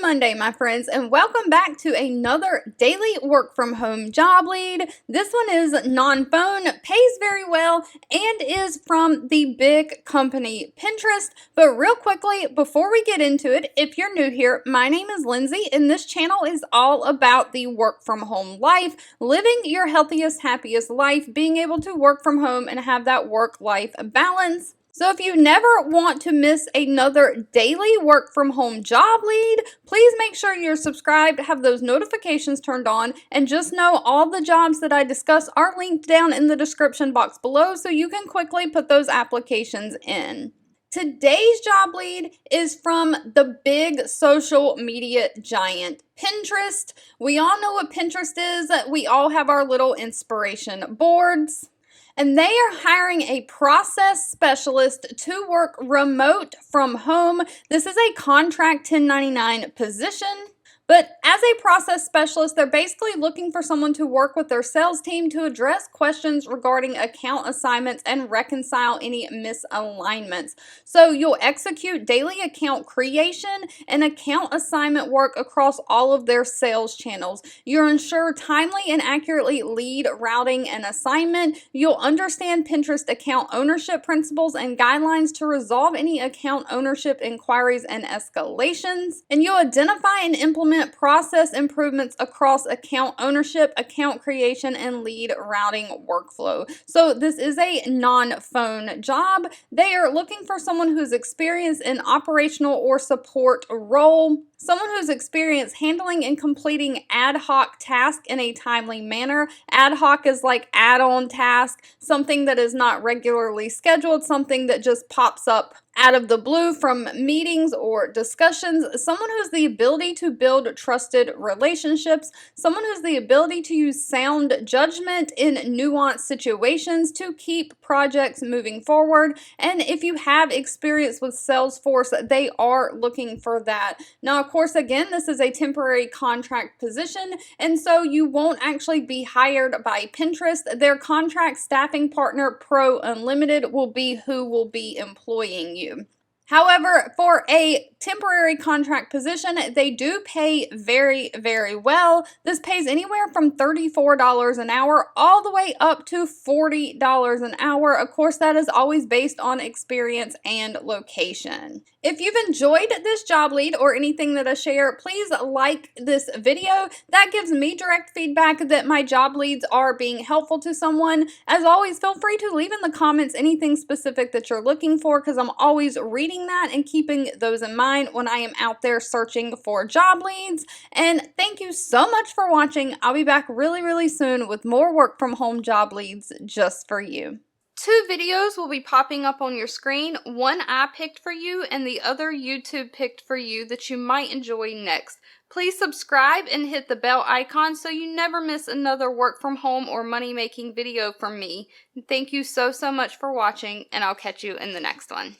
Monday, my friends, and welcome back to another daily work from home job lead. This one is non-phone, pays very well, and is from the big company Pinterest. But real quickly, before we get into it, if you're new here, my name is Lindsay, and this channel is all about the work from home life, living your healthiest, happiest life, being able to work from home and have that work-life balance. So if you never want to miss another daily work from home job lead, please make sure you're subscribed, have those notifications turned on, and just know all the jobs that I discuss are linked down in the description box below so you can quickly put those applications in. Today's job lead is from the big social media giant, Pinterest. We all know what Pinterest is. We all have our little inspiration boards. And they are hiring a process specialist to work remote from home. This is a contract 1099 position. But as a process specialist, they're basically looking for someone to work with their sales team to address questions regarding account assignments and reconcile any misalignments. So you'll execute daily account creation and account assignment work across all of their sales channels. You'll ensure timely and accurately lead routing and assignment. You'll understand Pinterest account ownership principles and guidelines to resolve any account ownership inquiries and escalations. And you'll identify and implement process improvements across account ownership, account creation, and lead routing workflow. So this is a non-phone job. They are looking for someone who's experienced in operational or support role. Someone who's experienced handling and completing ad hoc tasks in a timely manner. Ad hoc is like add-on task, something that is not regularly scheduled, something that just pops up out of the blue from meetings or discussions. Someone who has the ability to build trusted relationships. Someone who has the ability to use sound judgment in nuanced situations to keep projects moving forward. And if you have experience with Salesforce, they are looking for that. Now, of course, again, this is a temporary contract position, and so you won't actually be hired by Pinterest. Their contract staffing partner, Pro Unlimited, will be who will be employing you. However, for a temporary contract position, they do pay very, very well. This pays anywhere from $34 an hour all the way up to $40 an hour. Of course, that is always based on experience and location. If you've enjoyed this job lead or anything that I share, please like this video. That gives me direct feedback that my job leads are being helpful to someone. As always, feel free to leave in the comments anything specific that you're looking for, because I'm always reading that and keeping those in mind when I am out there searching for job leads. And thank you so much for watching. I'll be back really soon with more work from home job leads just for you. 2 videos will be popping up on your screen. One I picked for you and the other YouTube picked for you that you might enjoy next. Please subscribe and hit the bell icon so you never miss another work from home or money making video from me. Thank you so much for watching, and I'll catch you in the next one.